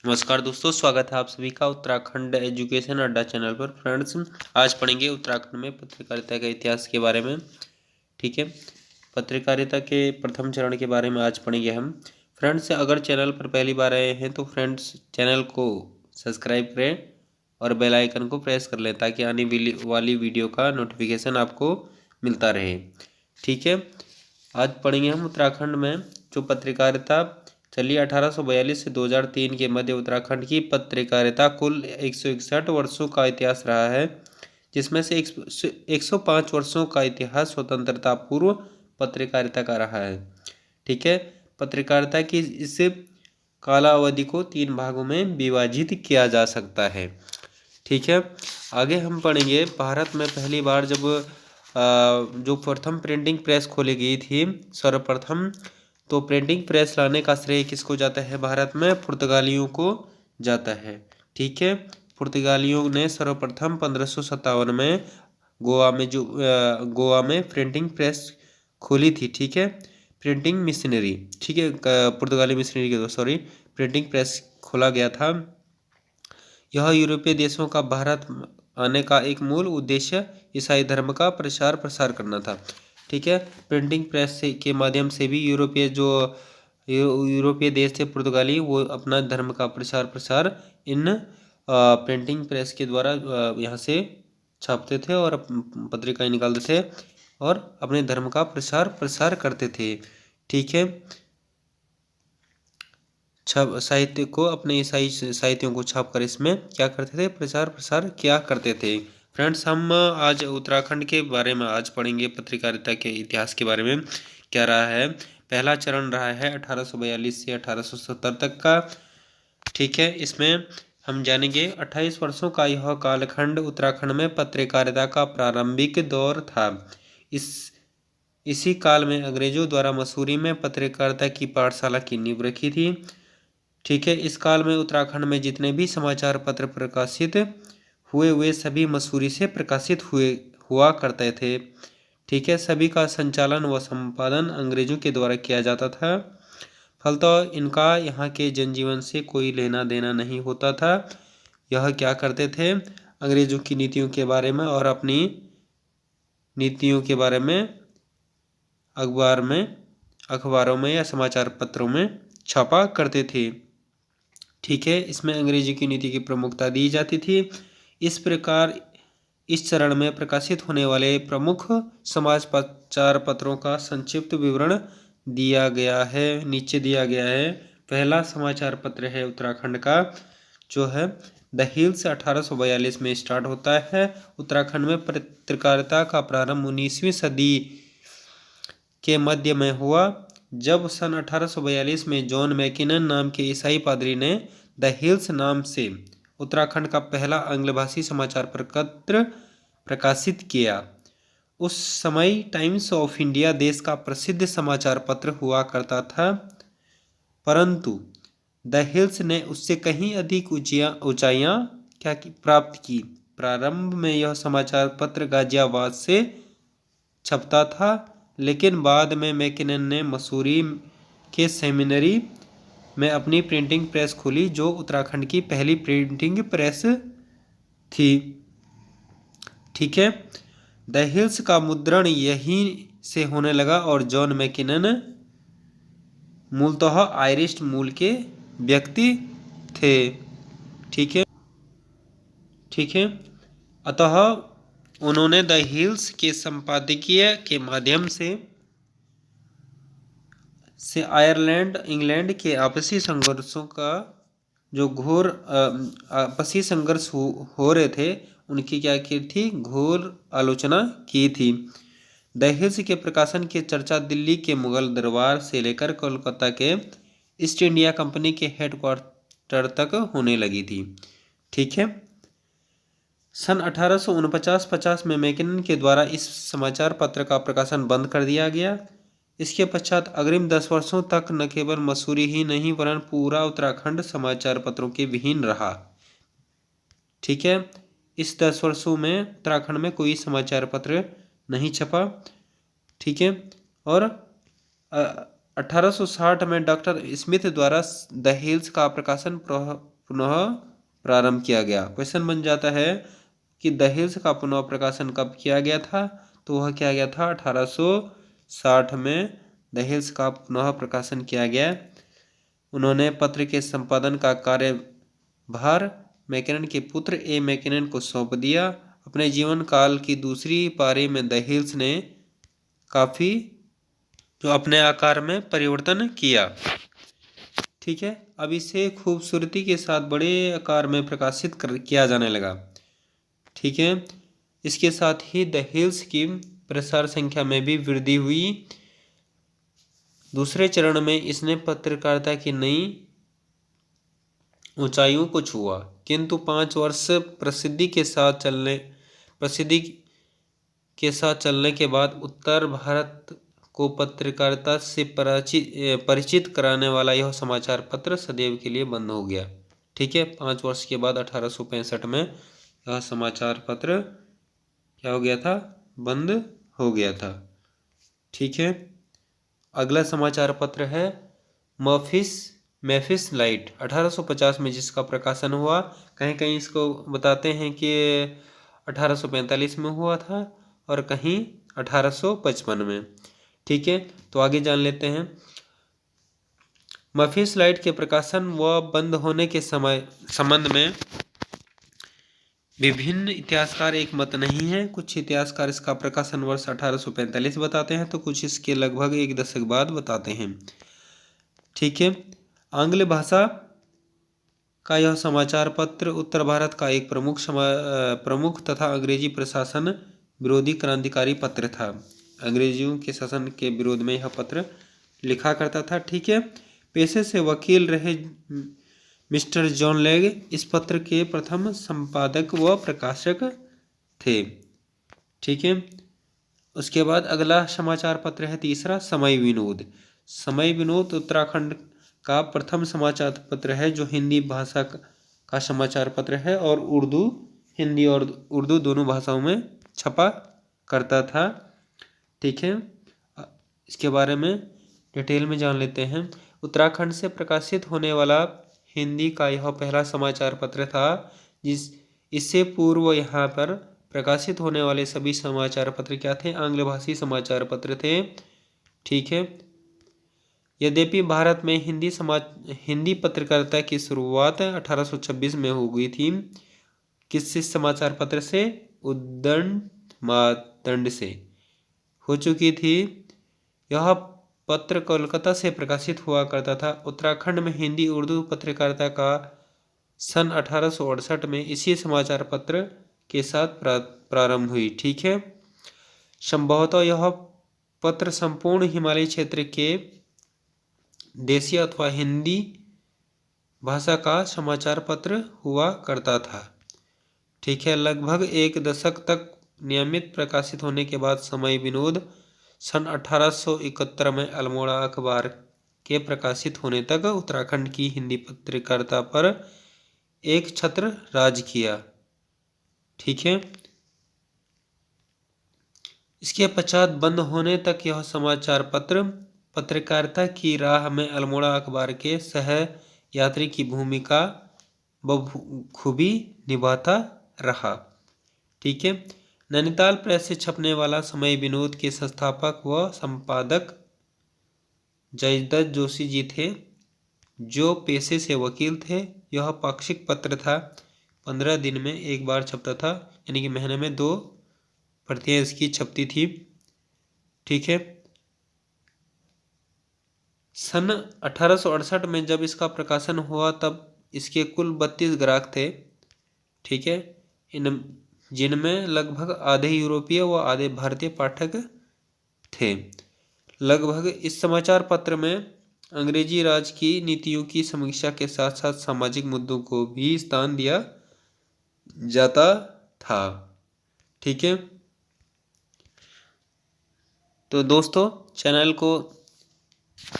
नमस्कार दोस्तों, स्वागत है आप सभी का उत्तराखंड एजुकेशन अड्डा चैनल पर। फ्रेंड्स, आज पढ़ेंगे उत्तराखंड में पत्रकारिता के इतिहास के बारे में। ठीक है, पत्रकारिता के प्रथम चरण के बारे में आज पढ़ेंगे हम। फ्रेंड्स, अगर चैनल पर पहली बार आए हैं तो फ्रेंड्स चैनल को सब्सक्राइब करें और बेल आइकन को प्रेस कर लें ताकि आने वाली वीडियो का नोटिफिकेशन आपको मिलता रहे। ठीक है, आज पढ़ेंगे हम उत्तराखंड में जो पत्रकारिता चलिए 1842 से 2003 के मध्य उत्तराखंड की पत्रकारिता कुल 161 वर्षों का इतिहास रहा है, जिसमें से 105 वर्षों का इतिहास स्वतंत्रता पूर्व पत्रकारिता का रहा है। ठीक है, पत्रकारिता की इस कालावधि को 3 भागों में विभाजित किया जा सकता है। ठीक है, आगे हम पढ़ेंगे भारत में पहली बार जब जो प्रथम प्रिंटिंग प्रेस खोली गई थी सर्वप्रथम, तो प्रिंटिंग प्रेस लाने का श्रेय किसको जाता है? भारत में पुर्तगालियों को जाता है। ठीक है, पुर्तगालियों ने सर्वप्रथम 1557 में गोवा में प्रिंटिंग प्रेस खोली थी। ठीक है, प्रिंटिंग मिशनरी, ठीक है, पुर्तगाली मिशनरी के सॉरी प्रिंटिंग प्रेस खोला गया था। यह यूरोपीय देशों का भारत आने का एक मूल उद्देश्य ईसाई धर्म का प्रचार प्रसार करना था। ठीक है, प्रिंटिंग प्रेस के माध्यम से भी यूरोपीय देश थे पुर्तगाली, वो अपना धर्म का प्रसार इन प्रिंटिंग प्रेस के द्वारा यहाँ से छापते थे और पत्रिकाएं निकालते थे और अपने धर्म का प्रसार करते थे। ठीक है, साहित्य को अपने ईसाई साहित्यों को छापकर इसमें क्या करते थे? प्रसार किया करते थे। फ्रेंड्स, हम आज उत्तराखंड के बारे में आज पढ़ेंगे, पत्रकारिता के इतिहास के बारे में क्या रहा है। पहला चरण रहा है 1842 से 1870 तक का। ठीक है, इसमें हम जानेंगे 28 वर्षों का यह कालखंड उत्तराखंड में पत्रकारिता का प्रारंभिक दौर था। इसी काल में अंग्रेजों द्वारा मसूरी में पत्रकारिता की पाठशाला की नींव रखी थी। ठीक है, इस काल में उत्तराखंड में जितने भी समाचार पत्र प्रकाशित हुए वे सभी मसूरी से प्रकाशित हुआ करते थे। ठीक है, सभी का संचालन व संपादन अंग्रेजों के द्वारा किया जाता था। फलतः इनका यहाँ के जनजीवन से कोई लेना देना नहीं होता था। यह क्या करते थे? अंग्रेजों की नीतियों के बारे में और अपनी नीतियों के बारे में अखबारों में या समाचार पत्रों में छापा करते थे। ठीक है, इसमें अंग्रेजी की नीति की प्रमुखता दी जाती थी। इस प्रकार इस चरण में प्रकाशित होने वाले प्रमुख समाचार पत्रों का संक्षिप्त विवरण दिया गया है, नीचे दिया गया है। पहला समाचार पत्र है उत्तराखंड का, जो है द हिल्स, 1842 में स्टार्ट होता है। उत्तराखंड में पत्रकारिता का प्रारंभ 19वीं सदी के मध्य में हुआ, जब सन 1842 में जॉन मैकिनन नाम के ईसाई पादरी ने द हिल्स नाम से उत्तराखंड का पहला आंग्ल भाषी समाचार पत्र प्रकाशित किया। उस समय टाइम्स ऑफ इंडिया देश का प्रसिद्ध समाचार पत्र हुआ करता था, परंतु द हिल्स ने उससे कहीं अधिक ऊंचाइयां प्राप्त की। प्रारंभ में यह समाचार पत्र गाजियाबाद से छपता था, लेकिन बाद में मैकिनन ने मसूरी के सेमिनरी में अपनी प्रिंटिंग प्रेस खोली, जो उत्तराखंड की पहली प्रिंटिंग प्रेस थी। ठीक है, द हिल्स का मुद्रण यहीं से होने लगा और जॉन मैकिनन मूलतः आयरिश मूल के व्यक्ति थे। ठीक है, अतः उन्होंने द हिल्स के संपादकीय के माध्यम से आयरलैंड इंग्लैंड के आपसी संघर्षों का जो घोर आपसी संघर्ष हो रहे थे, उनकी क्या की थी? घोर आलोचना की थी। द हिल्स के प्रकाशन की चर्चा दिल्ली के मुगल दरबार से लेकर कोलकाता के ईस्ट इंडिया कंपनी के हेडक्वार्टर तक होने लगी थी। ठीक है, सन 1849-50 में मैकिनन के द्वारा इस समाचार पत्र का प्रकाशन बंद कर दिया गया। इसके पश्चात अग्रिम 10 वर्षों तक न केवल मसूरी ही नहीं वरन पूरा उत्तराखंड समाचार पत्रों के विहीन रहा। ठीक है, इस 10 वर्षों में उत्तराखंड में कोई समाचार पत्र नहीं छपा। ठीक है, और 1860 में डॉक्टर स्मिथ द्वारा द हिल्स का प्रकाशन पुनः प्रारंभ किया गया। क्वेश्चन बन जाता है कि द हिल्स का पुनः प्रकाशन कब किया गया था, तो वह किया गया था 1860 में द हिल्स का पुनः प्रकाशन किया गया। उन्होंने पत्र के संपादन का कार्यभार मैकिनन के पुत्र ए मैकिनन को सौंप दिया। अपने जीवन काल की दूसरी पारी में द हिल्स ने काफ़ी जो अपने आकार में परिवर्तन किया। ठीक है, अब इसे खूबसूरती के साथ बड़े आकार में प्रकाशित किया जाने लगा। ठीक है, इसके साथ ही द हिल्स की प्रसार संख्या में भी वृद्धि हुई। दूसरे चरण में इसने पत्रकारिता की नई ऊंचाइयों को छुआ, किंतु 5 वर्ष प्रसिद्धि के साथ चलने के बाद उत्तर भारत को पत्रकारिता से परिचित कराने वाला यह समाचार पत्र सदैव के लिए बंद हो गया। ठीक है, 5 वर्ष के बाद 1865 में यह समाचार पत्र क्या हो गया था, बंद हो गया था। ठीक है, अगला समाचार पत्र है मेफिस लाइट, 1850 में जिसका प्रकाशन हुआ। कहीं कहीं इसको बताते हैं कि 1845 में हुआ था और कहीं 1855 में। ठीक है, तो आगे जान लेते हैं। मेफिस लाइट के प्रकाशन व बंद होने के संबंध में विभिन्न इतिहासकार एक मत नहीं है। कुछ इतिहासकार इसका प्रकाशन वर्ष 1845 बताते हैं, तो कुछ इसके लगभग 1 दशक बाद बताते हैं। ठीक है, आंग्ल भाषा का यह समाचार पत्र उत्तर भारत का एक प्रमुख तथा अंग्रेजी प्रशासन विरोधी क्रांतिकारी पत्र था। अंग्रेजियों के शासन के विरोध में यह पत्र लिखा करता था। ठीक है, पेशे से वकील रहे मिस्टर जॉन लेग इस पत्र के प्रथम संपादक व प्रकाशक थे। ठीक है, उसके बाद अगला समाचार पत्र है तीसरा, समय विनोद। समय विनोद उत्तराखंड का प्रथम समाचार पत्र है जो हिंदी भाषा का समाचार पत्र है और हिंदी और उर्दू दोनों भाषाओं में छपा करता था। ठीक है, इसके बारे में डिटेल में जान लेते हैं। उत्तराखंड से प्रकाशित होने वाला हिंदी का यह पहला समाचार पत्र था। इससे पूर्व यहाँ पर प्रकाशित होने वाले सभी समाचार पत्र क्या थे, आंग्ल भाषी समाचार पत्र थे। ठीक है, यद्यपि भारत में हिंदी पत्रकारिता की शुरुआत 1826 में हो गई थी। किससे समाचार पत्र से, उद्दंड मातंड से हो चुकी थी। यह पत्र कोलकाता से प्रकाशित हुआ करता था। उत्तराखंड में हिंदी उर्दू पत्रकारिता का सन 1868 में इसी समाचार पत्र के साथ प्रारंभ हुई। ठीक है, संभवतः यह पत्र संपूर्ण हिमालय क्षेत्र के देशी अथवा हिंदी भाषा का समाचार पत्र हुआ करता था। ठीक है, लगभग 1 दशक तक नियमित प्रकाशित होने के बाद समय विनोद सन 1871 में अल्मोड़ा अखबार के प्रकाशित होने तक उत्तराखंड की हिंदी पत्रकारिता पर एक छत्र राज किया। ठीक है, इसके पश्चात बंद होने तक यह समाचार पत्र पत्रकारिता की राह में अल्मोड़ा अखबार के सह यात्री की भूमिका बखूबी निभाता रहा। ठीक है, नैनीताल प्रेस से छपने वाला समय विनोद के संस्थापक व संपादक जयदत्त जोशी जी थे, जो पेशे से वकील थे। यह पाक्षिक पत्र था, 15 दिन में एक बार छपता था, यानी कि महीने में 2 प्रतियां इसकी छपती थी। ठीक है, सन 1868 में जब इसका प्रकाशन हुआ तब इसके कुल 32 ग्राहक थे। ठीक है, जिनमें लगभग आधे यूरोपीय व आधे भारतीय पाठक थे। लगभग इस समाचार पत्र में अंग्रेजी राज की नीतियों की समीक्षा के साथ साथ सामाजिक मुद्दों को भी स्थान दिया जाता था। ठीक है, तो दोस्तों चैनल को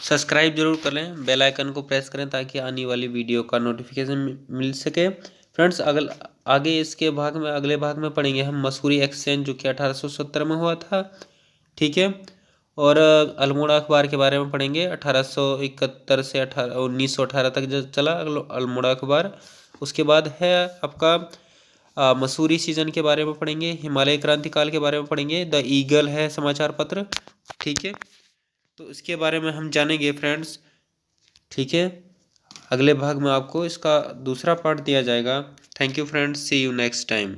सब्सक्राइब जरूर कर लें, बेल आइकन को प्रेस करें ताकि आने वाली वीडियो का नोटिफिकेशन मिल सके। फ्रेंड्स, आगे इसके अगले भाग में पढ़ेंगे हम मसूरी एक्सचेंज जो कि 1870 में हुआ था। ठीक है, और अल्मोड़ा अखबार के बारे में पढ़ेंगे। 1871 से 1918 तक जो चला अल्मोड़ा अखबार। उसके बाद है आपका मसूरी सीजन के बारे में पढ़ेंगे, हिमालय क्रांतिकाल के बारे में पढ़ेंगे, द ईगल है समाचार पत्र। ठीक है, तो इसके बारे में हम जानेंगे फ्रेंड्स। ठीक है, अगले भाग में आपको इसका दूसरा पार्ट दिया जाएगा। Thank you friends, see you next time.